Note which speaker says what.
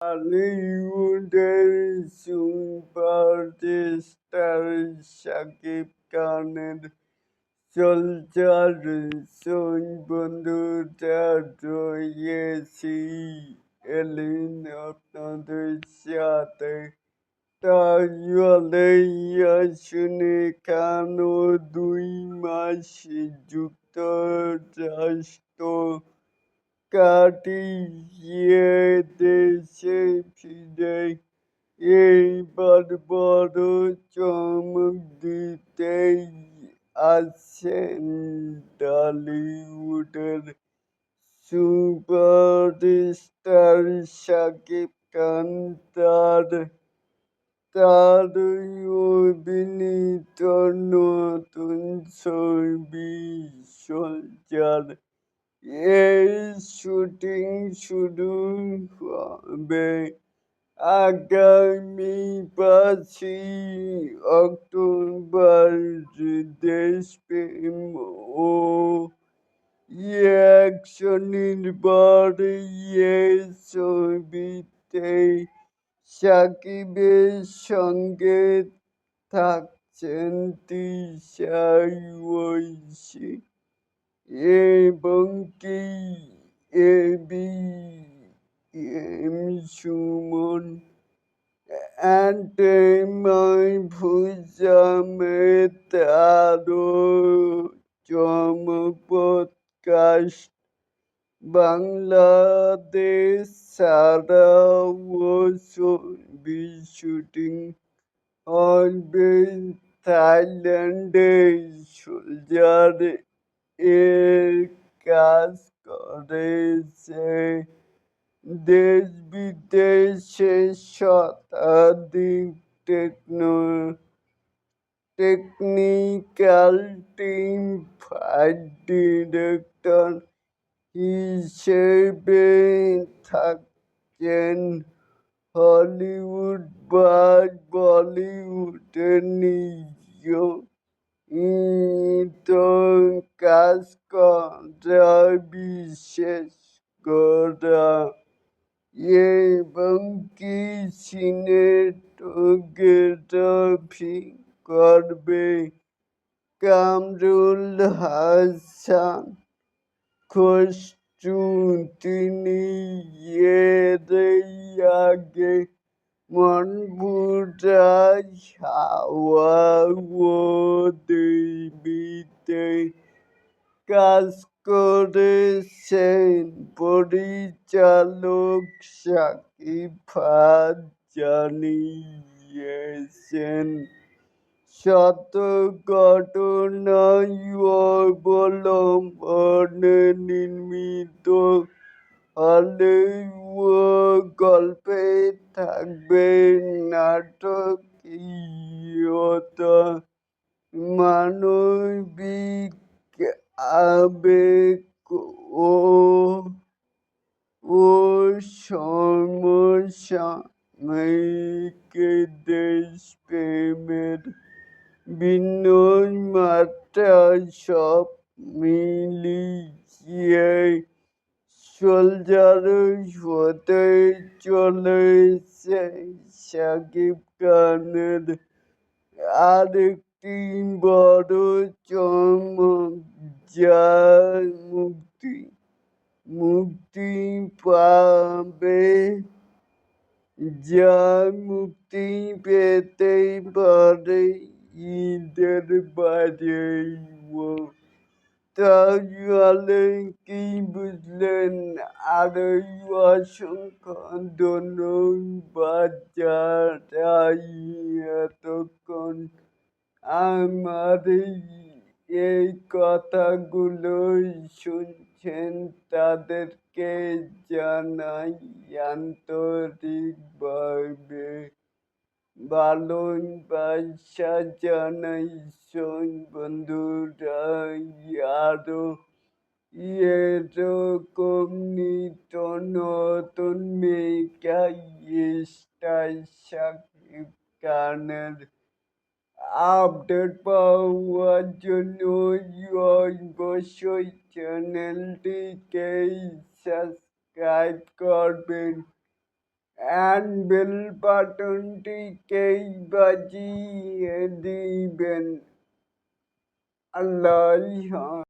Speaker 1: হলিউডের সুপারস্টার শাকিব খানের চলচ্চার বন্ধুটা রয়েছি এলিন আপনাদের সাথে। তাহলে শুনে কেন 2 মাস যুক্তরাষ্ট্র কাটিয়ে দেশে ফিরে এইবার বড় চমক দিতেই আসছেন টলিউডের সুপারস্টার শাকিব খান। তার অভিনীত নতুন ছবি সোলজার এর শুটিং শুরু হবে আগামী 5ই অক্টোবর। দেশপ্রেম ও অ্যাকশন নির্ভর এই ছবিতে শাকিবের সঙ্গে থাকছেন তৃষা, ঐশী এবং এবি সুমন। মাহফুজ আরও চমকপ্রদ কাস্ট। বাংলাদেশ ছাড়াও ছবি শুটিং হবে থাইল্যান্ডে। সোলজার এর কাজ করেছে দেশ বিদেশে শতাধিক টেকনিক্যাল টিম। ফাইট ডিরেক্টর হিসেবে থাকছেন হলিউড বা বলিউডের নিয়মিত কাজ করা বিশেষজ্ঞরা এবং সিনেটোগ্রাফি করবে কামরুল হাসান খসরু। তিনি এর আগে মনপুরা হাওয়া ও দেবীতে কাজ করেছেন। পরিচালক শাকিব খান জানিয়েছেন, সত্য ঘটনায় অবলম্বনে নির্মিত হলেও গল্পে থাকবে নাটকীয়তা, মানবিক আবেগ ও সমসাময়িক দেশপ্রেমের ভিন্ন মাত্রা। সব মিলিয়ে সোলজার হতে চলেছে শাকিব খানের আরেকটি বড় চমক, যা মুক্তি পাবে যা মুক্তি পেতে পারে ঈদের বাইরেও। তাহলে কি বুঝলেন? আরো অসংখ্য ধন্যবাদ যারা এতক্ষণ আমার এই কথাগুলো শুনছেন তাদেরকে জানাই আন্তরিকভাবে ভালোবাসা জানাই। বন্ধুরা, আরো এরকম নিত্য নতুন মেগা স্টার শাকিব খানের আপডেট পাওয়ার জন্য অবশ্যই চ্যানেলটিকে সাবস্ক্রাইব করবেন অ্যান্ড বেল বাটনটিকেই বাজিয়ে দিবেন। আল্লাহ